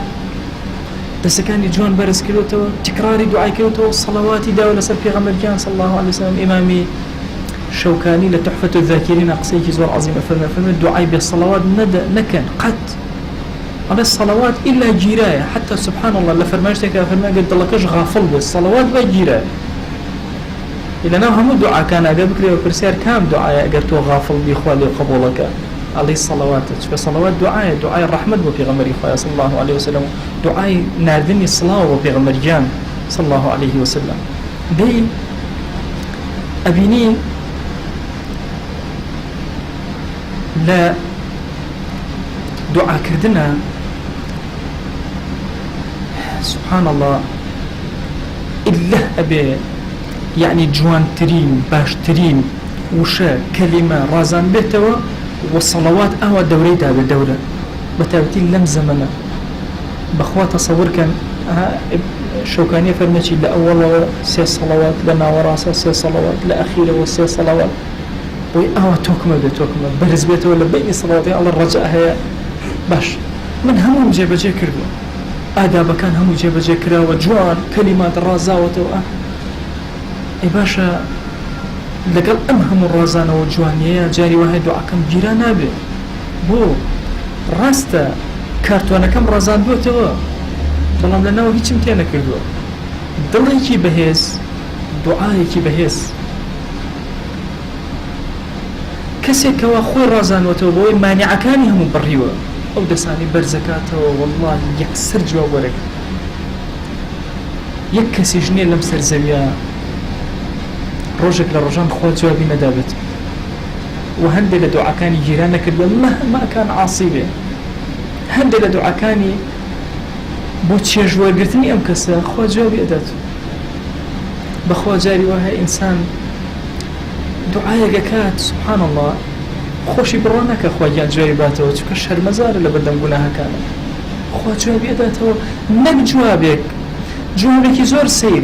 دەستەکانی جوان بەرز کردوتەوە تکراری دوعای کردوتەوە سەڵەواتی داوە لەسەر پێغەمبەرگیان صلی الله عليه وسلم ئیمامی شەوکانی لە تحفەت الذاکرین قسەیەکی زۆر عەزیمە فەرمێ دوعای بێ سەڵەوات نەکەن قەت ئەڵێ سەڵەوات ئیلا گیرایە حتى سبحان الله لە فەرمایشتێکە فەرمێ ئەگەر دڵەکەش غافڵ بێت سەڵەوات بە گیرایە لەناو هەموو دوعاکان ئەگەر بکرێەوە پرسیار کام دوعایە ئەگەر تۆ غافڵ بی خوا لێ قبوڵەکە ئەڵێ سەڵەواتە چکە سەڵەوات دوعایە دوعای ڕەحمەت بۆ پێغەمبەری خوا صلی الله عليه وسلم دوعای ناردنی سڵاو بۆ پێغەمبەرگیان صلی الله عليه وسلم دەی ئەبینی لە دعا كردنا سبحان الله إلا أبي يعني جوان ترين باش ترين وشا كلمة رازان بيتوا والصلوات أهوى دوريتها بالدورة بتاوتين لم زمنا بخوا تصور كان شوكانية فرمتي لأول 6 صلوات لنا وراسة 6 صلوات لأخيرة و6 صلوات وي أهوى توكمة برز بيته ولا بين صلواتي على الرجاء هي باش من همهم جيبا جي كردو آداب كان همو جيبا جي كرا وجوان كلمات رازاوته اي باشا لقل امهم الرازانة والجوانية جاري واحد دعاكم جيرانا بي بو راستا كارتوانا كم رازان بوتوا بلام لناو هيچ امتيانا كردو دليكي بهيز دعايكي بهيز كسي كوا خوي رازان وتو بوي مانع كاني همو بريوا او دساني برزكاته والله يكسر جواب ورق يكسي جنيه لمسر زويا روجك لرجان خوات جوابي ندابت وهندي لدعاكاني جيرانا كردو مهما كان عاصيبه هندي لدعاكاني بو تشيجوار قرتني ام كسا خوات جوابي ادات بخوا جاري وهي انسان دعايا كات سبحان الله خوشي برونك اخويا جواباته وتشك الشرمزار اللي بدهم قناها كان خوات جوابي اداته نك جوابك زور سير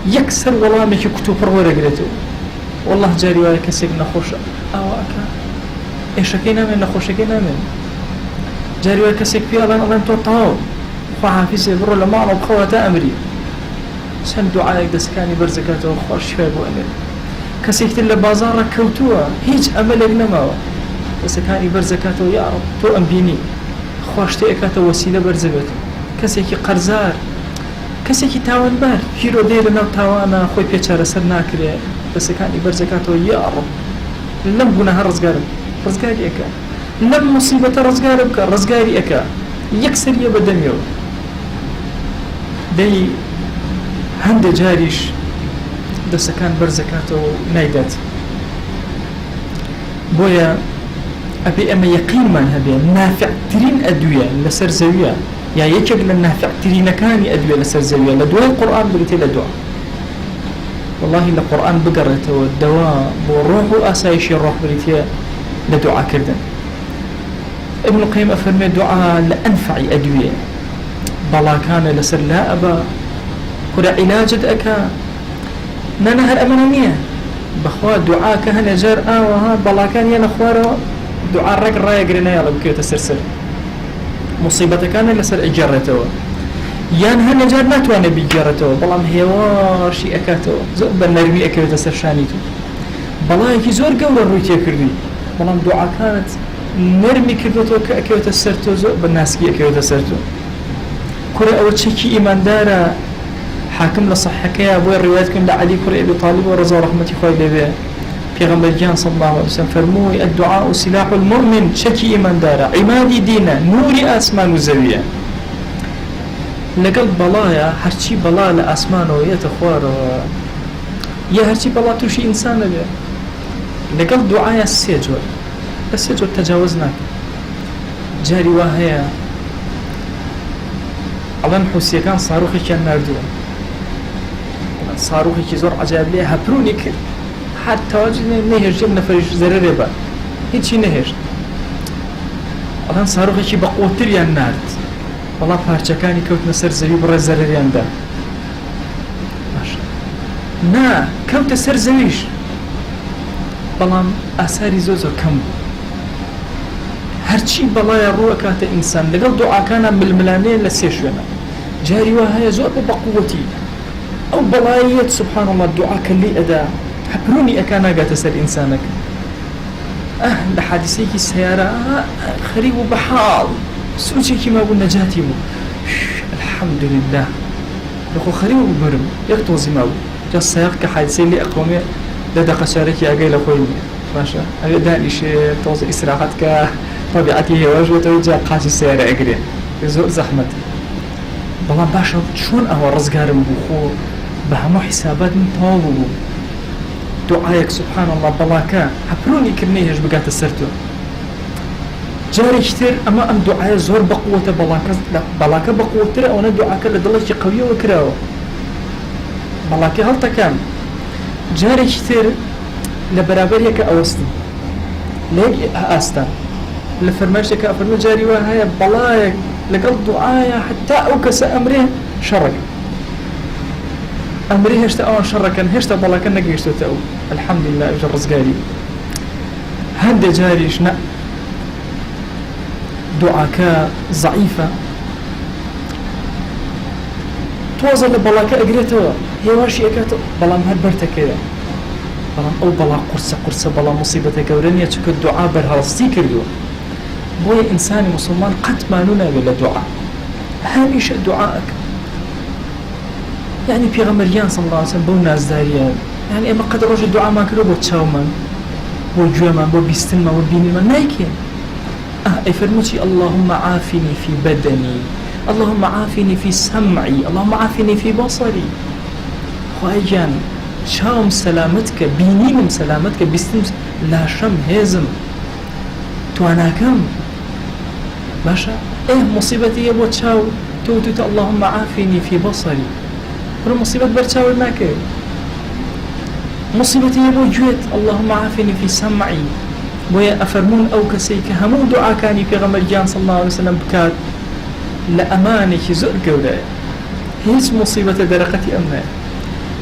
يكسر ولامك كتب الورق قريته والله جاري ويا كسيك نخوش اواكا ايش كينا من نخوش كينا من جاري ويا كسيك في الله توطاو خو حافظ يبرو لما انا بخوته امري سن دعائك دسكاني برزكاته خوش شفاء بو امر كسيك تل بازار كوتوا هيج امل نما بس كاني برزكاته يا رب تو امبيني خوش تيكاته وسيله برزبت كسيك قرزار كسيكي تاوان بار هيرو دير ناو تاوانا خوي بيچاره سر ناكري بس كاني برزكاتو يا رب لم غنا رزقاري اكا لم مصيبه رزقاري اكا يكسر يا بدميو دي هند جاريش دس كان برزكاتو نايدات بويا ابي اما يقين من هبي نافع ترين ادويه لسر زويه يا يكب لنا فاعترينا كاني أدوية لسر زوية لدواء القرآن بقيتي لدواء والله القرآن بقرته والدواء والروح وأسايش الروح بقيتي لدعاء كردن ابن القيم أفرمي دعاء لأنفع أدوية بلا كان لسر لا أبا كرا علاجة أكا نانا هالأمانية بخوا دعاء كهن جار وها بلا كان ينخواره دعاء رق رايا قرنا يلا بكيو تسرسل مصيبة كان لسر إجارته يان هالنجار ناتوانا بإجارته بلام هيوار شي أكاتو زوبا نرمي أكيو تسر شانيتو بلا يكي زور قول الرويتيا كردي بلام دعاء كانت نرمي كردوتو كأكيو تسرتو زوبا ناسكي أكيو تسرتو كوري أول شكي إيمان دارا حاكم لصحك يا أبوي الرواياتكم لعلي كوري أبي طالب ورزا رحمتي خوي لبيه پیغمبر جان صلى الله عليه وسلم فرموي الدعاء سلاح المؤمن شكي إيمان دارا عمادي دينا نوري آسمان وزوية لقل بلايا هرچي بلا لآسمان ويتخوار يا هرچي بلا توشي إنسان بي لقل دعاء السجور تجاوزناك جاري واهيا على نحوسي كان صاروخي كان ناردو صاروخي كي زور عجاب ليه هبروني كر حتى واجد نهج جب نفرش زرره با هیچی نهج الان صاروخی که بقوتر یان نارد والله پارچکانی کەوت نەسەر زەوی بڕێ زەرریاندا باشە نا کەوتە سەر زەویش بەڵام ئاساری زۆر کەم بوو هەرچی بەڵایە ڕووەکاتە ئینسان لەگەڵ دوعاکانە ململانەیە لە سێ شوێنە جاری وا هەیە زۆر بەقووەتی ئەو بەڵایەت سبحان الله دوعاکە لێ ئەدا هەپرۆنی ئەکا ناگاتە سەر ئینسانەکە لحادثيكي السيارة خريب بحال سوچيكي ما بو نجاتي بو الحمد لله لخو خريب ببرم يقتوزي ما بو جا السياق كحادثي اللي أقومي لدى قشاركي أقاي لخويني ماشا أقا دانيش توزي إسراحتك طبيعتي هي واجوة وجا قاسي السيارة أقري زور زحمت بلان باشا شون أهو رزقارم بو خو بهمو حسابات من طوابو بو دعايك سبحان الله بلاكا حبروني كرنيهش بقات السرتو جاري كتير أما أم دعاء زور بقوة بلاك بقوة ترى أو ندعاء كلا دلش قوية وكراو بلاك هل تكام جاري كتير لبرابر هيك أوسط ليك أستا لفرماشك أفرمي جاري وهاي بلاك لقل دعاء حتى أوكس أمره شرق أمره هشتا أو شرق هشتا بلاك نجيشتو تأو الحمد لله أجر رزقاري هند جاري شنا دعاك ضعيفة توصل لبلاك أجريتها هي واشي أكاتو بلا مهد برتا كذا بلا أو بلا قرصة بلا مصيبة كورانية تشك الدعاء برهالستي كردو بوي إنسان مسلمان قد ما نونا بلا دعاء هامش دعائك يعني في غمريان صلى الله عليه وسلم بو ناس داريان يعني أما قد رجل الدعاء ما كرو بو تشاومان بو جوامان بو بيستنما بو بينما نايكين أي فرموتي اللهم عافني في بدني اللهم عافني في سمعي اللهم عافني في بصري خواهجان شام سلامتك بينيم سلامتك بيستم لا شم هزم توانا كم باشا مصيبتي يبو تشاو توتت اللهم عافني في بصري ورا مصيبة برتشاو ناكي مصيبتي يبو جويت اللهم عافني في سمعي ويا أفرمون أو كسيك همو دعاء كاني في غمر جان صلى الله عليه وسلم بكات لأمانك زؤر قولا هيس مصيبة درقتي أمنا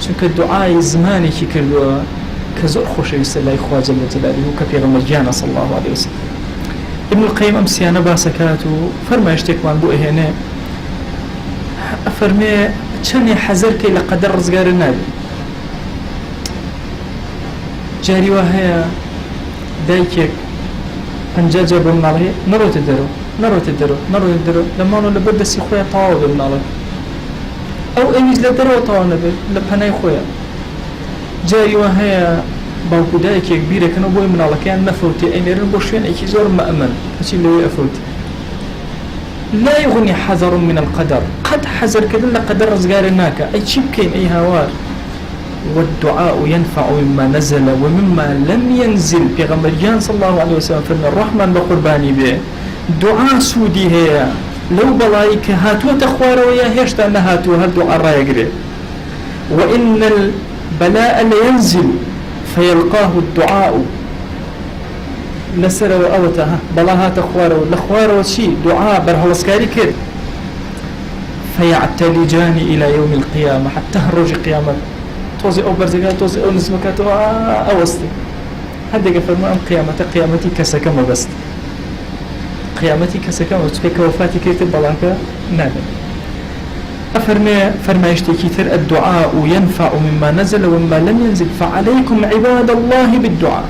شنك الدعاء زمانك كردوا كزؤر خوش يسأل إخوة جل جلاله كفي غمر جان صلى الله عليه وسلم ابن القيم أمسيانا باسكاتو فرما يشتكوان بو هنا أفرمي چني حذرك لقدر رزقار النادي جاري وهي دايكك پنجاجة بمناله نرو تدرو لما أنه لبدا سي خويا طاو بمناله أو إنيز لدرو طاو نبي لبناي خويا جاري وهي باوكو دايكك كبيرة كانوا بوي مناله كان نفوتي أين يرن بوشوين أيكي زور مأمن هشي اللي أفوتي لا يغني حذر من القدر قد حذر كذا لقدر رزقار الناكا أي شيء كين أي هوار والدعاء ينفع مما نزل ومما لم ينزل في غمريان صلى الله عليه وسلم فإن الرحمن بقرباني به دعاء سودي هي لو بلايك هاتوا تخوار ويا هشتا نهاتوا هالدعاء رايقري وإن البلاء لينزل فيلقاه الدعاء لسر وأوتها بلاها تخوار لخوار وشي دعاء برهلسكاري كده فيعتلجان إلى يوم القيامة حتى هرج قيامة توزي أو برزقات توزي أو نسمكات أوستي هذا قفل أم قيامتي كسكما بس قيامتي كسكما وتفك وفاتي كيتب بلاك نادم فرمايشتي كثير الدعاء ينفع مما نزل ومما لم ينزل فعليكم عباد الله بالدعاء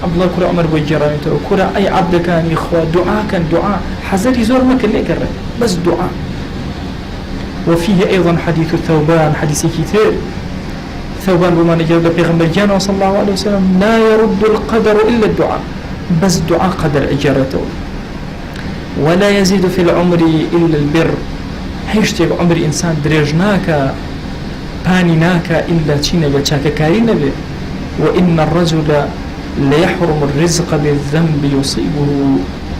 عبد الله كرة عمر بوجران كرة أي عبد كان إخوة دعاء كان دعاء حذر يزور مكان لقرة بس دعاء وفيه أيضا حديث ثوبان حديث كثير ثوبان بما نجد بيغمبر جانا صلى الله عليه وسلم لا يرد القدر إلا الدعاء بس دعاء قدر إجارته ولا يزيد في العمر إلا البر هيشتك عمر إنسان درجناك بانيناك إلا تشينا بچاك كارين به وإن الرجل ليحرم الرزق بالذنب يصيبه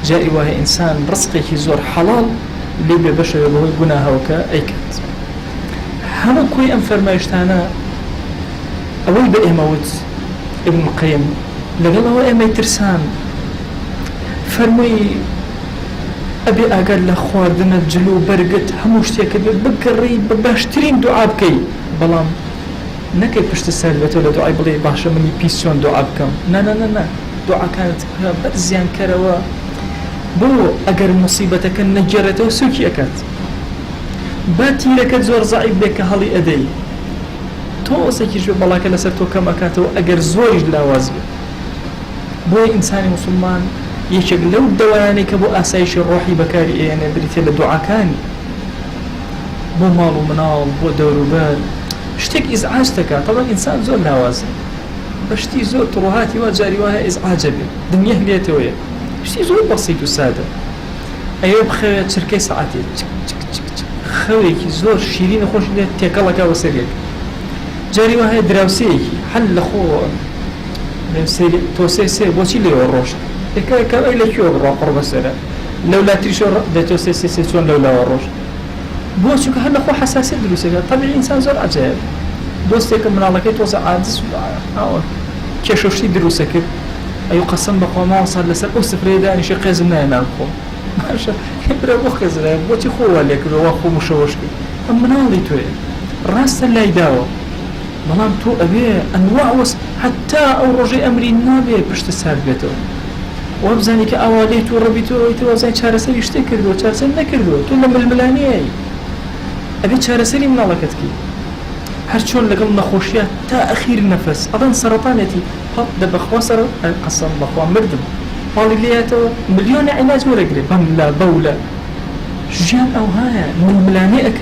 جاء وهي إنسان رزقه زور حلال لي ببشر وهو جناه وكا أي كت هما كوي أنفر ما يشتانا أول بقى موت ابن القيم لقال الله ما يترسان فرمي أبي أقل لأخواردنا الجلو برقت هموشتيا كده بقري بباشترين دعاء بكي بلام نكي بشت السالبة ولا دعاء بلي باشا مني بيسيون دعاء بكم نا دعاء كانت برزيان كروا بو أقر مصيبتك النجرة وسوكي أكاد باتي لك زور ضعيف بك هالي أدي توسكي جو بلاك لسرتو كما كاتو أقر زوج لا وازب بو إنساني مسلمان يشق لو دواني كبو أسايش الروحي بكاري يعني بريتي لدعاء كاني بو مال ومنال بو دور وبال اشتك إزعاجتك طبعا إنسان زور لا وازب بشتي زور تروهاتي وجاري وها إزعاج بي دنيا هليته ويا شتي زور بسيط وسادة أيوب خويا تشركي ساعتي خويكي زور شيرين خوش ليه تيكالك وسريك جاري وهاي دراوسيكي حل خو سيري توسي بوشي لي وروش كم إلى شو قرب السنة لو لا تريشوا دتو سيسون لو لا وروش بوشك هلا خو حساسية دروسك طبيعي إنسان زور عجيب دوستك من الله كي توزع عادس كشوشي دروسك أيو قسم بقوا ما وصل لسر أسفر يداني شي قزمنا ينامكم ماشا يبرا بوخزنا بوتي خوة لك وخو مشوشكي أما نالي توي راس لا يداوى بلام تو أبي أنواع حتى أو رجي أمري النابي بشت السالبيتو وابزاني كأواليتو ربيتو يتوازن شارسري يشتكردو شارسري نكردو تولى من الملانية أبي شارسري من الله كتكي هرشون لقل نخوشيات تا أخير نفس أظن سرطانتي هب دب أخواسر قسم بخوا مردم قال لياتو مليون علاج ورقلي بملا بولا جيان أو هايا من ملانيئك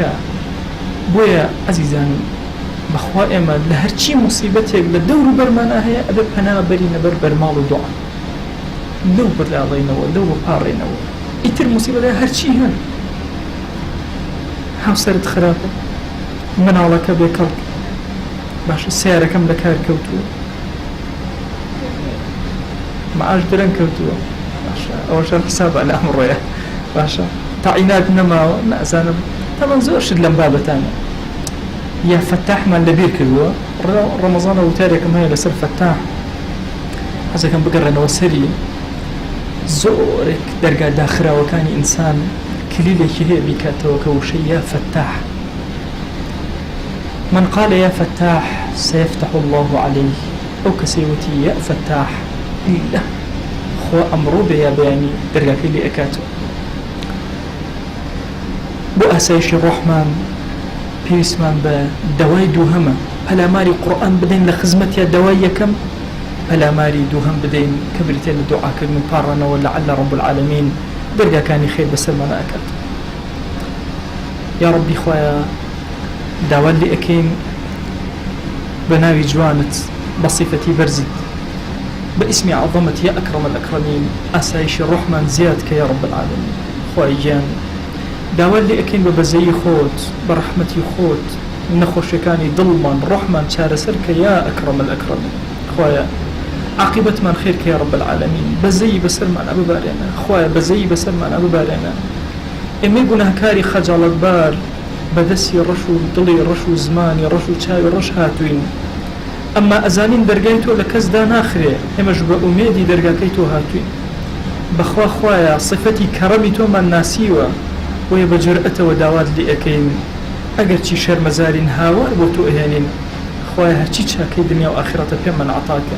بويا عزيزاني بخوا إما لهرشي مصيبتك لدور برمانا هي أبي بنا برينا برمال ودعا لو برلا ضينوا لو بارينوا إتر مصيبة لها هرشي هن حوصرت خرافة من على كبيكل باش السيارة كم لكار كوتو معاش درن كوتو باشا أول شيء حساب على أمره يا باشا تعينات نما نأسانا طبعا زورش لمبابتانا يا فتاح من لبير كلوا رمضان وتاريك ما هي لسر فتاح هذا كان بقرنا وسري زورك درجة داخرة وكان إنسان كليلك هي بكاتو كوشي يا فتاح من قال يا فتاح سيفتح الله عليه أو كسيوتي يا فتاح إلا خو أمرو بيا بياني درجة كلي أكاتو بو أسايش الرحمن بيسمان بدواي دوهما هلا ماري قرآن بدين لخزمت يا دواي كم هلا ماري دوهم بدين كبرتين الدعاء من بارنا ولعل رب العالمين درجة كان خير بس ما أكل يا ربي خويا داولي أكين بناوي جوانت بصفتي برزد باسم عظمة يا أكرم الأكرمين أسايش الرحمن زيادك يا رب العالمين خويا جان داولي أكين ببزي خوت برحمتي خوت نخوش كاني ظلما رحمن شارسرك يا أكرم الأكرمين خويا عاقبة من خيرك يا رب العالمين بزي بسر من أبو بارينا خويا بزي بسر من أبو بارينا إمي قناه كاري خجل البار بدسي رشو ضلي رشو زماني رشو شاي رش هاتوين أما أزانين درقايتو لكزدا ناخري إما جبا أميدي درقايتو هاتوين بخوا خويا صفتي كرمتو من ناسيوة ويا بجرأة وداوات لي أكين أقر چي شر مزارين هاوار بوتو إهانين خويا هرچي چاكي دنيا وآخرة في من عطاك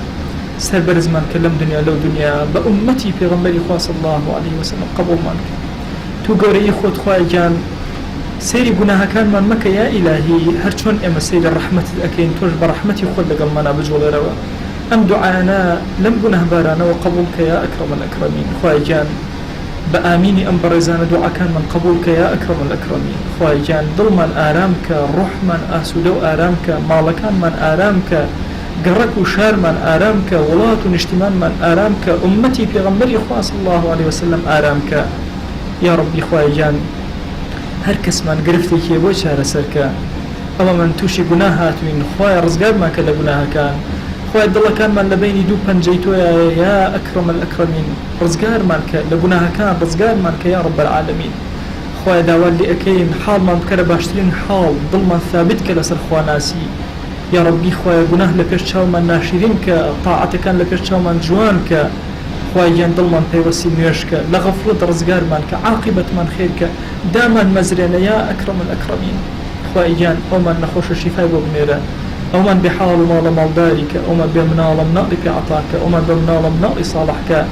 سر برزمان كلم دنيا لو دنيا بأمتي في غنبري خواه صلى الله عليه وسلم قبول مانك تو قوري خود خواه جان سيري قناها كان من مكة يا إلهي هرچون إما سيد الرحمة أكين توج برحمتي خود لقل منا بجول روا أم دعانا لم قناه بارانا وقبولك يا أكرم الأكرمين خواه جان بآميني أم برزان دعا كان من قبولك يا أكرم الأكرمين خواه جان ظلما آرامك رحما آسودو آرامك مالكان من آرامك قرك وشار من آرامك ولات ونشتمان من آرامك أمتي في غنبري خواه صلى الله عليه وسلم آرامك يا ربي خواه جان هركس من قرفتي كي بو شار سركا أما من توشي قناهات وين خواه رزقاب ما كلا قناها كان خواه الدالله كان من لبيني دو بنجيتو يا أكرم الأكرمين رزقار مالك لقناها كان رزقار مالك يا رب العالمين خواه داوال لي أكين حال ما بكرة باشترين حال ظل من ثابت كلا سرخوا ناسي يا ربي خواه قناه لكش شاو من ناشرين طاعتك كان لكش شاو من جوان خواه جان ظل من بيوسي نيوشك لغفرت رزقار مالك عاقبة من خيرك داما مزرين يا أكرم الأكرمين خواه جان أو من نخوش الشفاء وبنيرا أو من بحال مال مالدارك أو من بمنال منالك عطاك أو من بمنال منال صالحك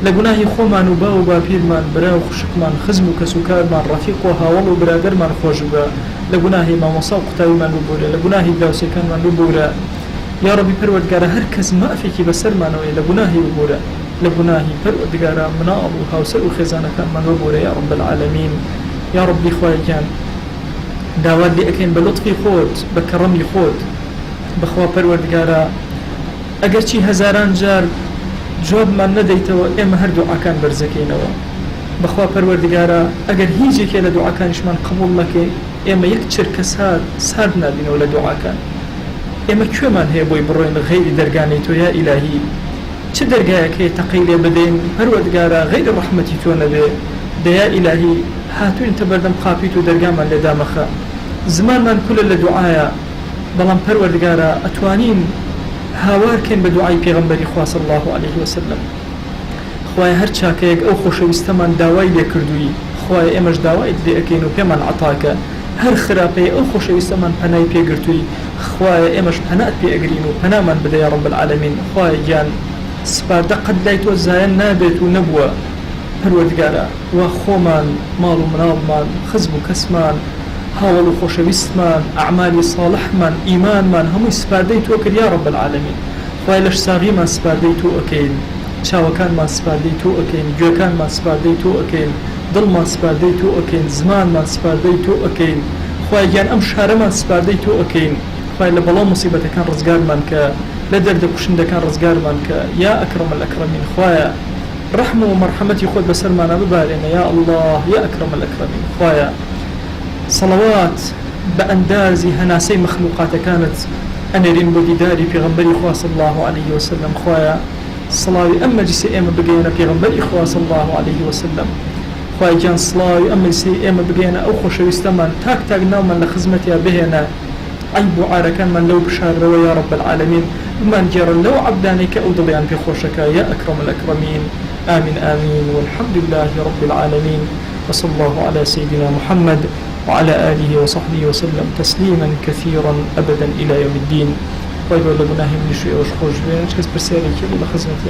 لقناهي خومان وباو بابير من براو خشك من خزمك سكار من رفيق وهاول وبرادر من خوشبا لقناهي ما وصاق تاوي من لبورا لقناهي داوسي كان من لبورا يا ربي پروردگار هركز ما فيكي بسر منوي لقناهي لبورا لقناهي پروردگار منال وهاوسر وخزانة كان من لبورا يا رب العالمين يا ربي خواه جان داوال لي أكين بلطفي خود بكرمي خود بخوا پروردگارا اگر چی هزاران جار جواب من ندیتەوە ئێمە هەر دوعاکان بەرزەکەینەوە بەخوا پەروەردگارە ئەگەر هیچێکێ لە دوعاکانیشمان قبول نەکەی ئێمە یەک چرکە سارد نادینەوە لە دوعاکان ئێمە کوێمان هەیە بۆی بڕۆین غەیری دەرگانەی تۆ یا ئیلاهی چه دەرگایەکەی تەقی لێ بدەین پەروەردگارە غەیری ڕەحمەتی تۆ نەبێ دەیا ئیلاهی هاتوین تە بەردەم قاپیت و دەرگامان لێدا مەخە زمانمان کولە لە دوعایە بەڵام پەروەردگارە ئەتوانین هاوارکەین بە دوعای پێغەمبەری خوا صلی الله عليه وسلم خوای هەر چاکەیەک ئەو خۆشەویستەمان داوای لێ کردووی خوای ئێمەش داوای لێ ئەکەین و پێمان عەتاکە هەر خراپەی ئەو خۆشەویستەمان پەنای پێگرتووی خوای ئێمەش پەنات پێ ئەگرین و پەنامان بدە یا رب العالمین خوای گیان سپاردە قەت لای تۆ زایە نابێت و نەبووە پەروەردگارە وا خۆمان ماڵ و مناڵمان خزم و کەسمان هاوڵ و خۆشەویستمان ئەعمالی ساڵحمان ئیمانمان هەمووی سپاردەی تۆ کرد یا رب العالمین خوای لەش ساغیمان سپاردەی تۆ ئەکەین چاوەکانمان سپاردەی تۆ ئەکەین گوێکانمان سپاردەی تۆ ئەکەین دڵمان سپاردەی تۆ ئەکەین زمانمان سپاردەی تۆ ئەکەین خوای گیان ئەم شارەمان سپاردەی تۆ ئەکەین خوای لە بەڵام مصیبەتەکان ڕزگارمان کە لە دەردە کوشندەکان ڕزگارمان کە یا ئەکرەم الئەکرەمین خوایە ڕەحم و مەرحەمەتی خۆت بەسەرمانە ببارێنە یا الله یا ئەکرەم الئەکرەمین خوایە صلوات بە ئەندازی هەناسەی مەخلوقاتەکانت ئەنێرین بۆ دیداری پێغەمبەری خوا صلی الله عليه وسلم خوایە سڵاوی ئەم مەجلیسە ئێمە بگەێنە پێغەمبەری خوا صلی الله عليه وسلم خوای گیان سڵاوی ئەم مەجلیسەی ئێمە بگەێنە ئەو خۆشەویستەمان تاک تاک ناومان لە خزمەتیا بهێنە عیب و عارەکانمان لەو بشارەوە یا رب العالمین بمان گێڕن لەو عەبدانەی کە ئەو دڵیان پێ خۆشەکە یا ئەکرەم الئەکرەمین آمين آمين والحمد لله رب العالمين وصلى الله على سيدنا محمد وعلى آله وصحبه وسلم تسليما كثيرا أبدا إلى يوم الدين. طيب ولا بناهم لشيء وش خوش بين كس برسالة كذا لخزمة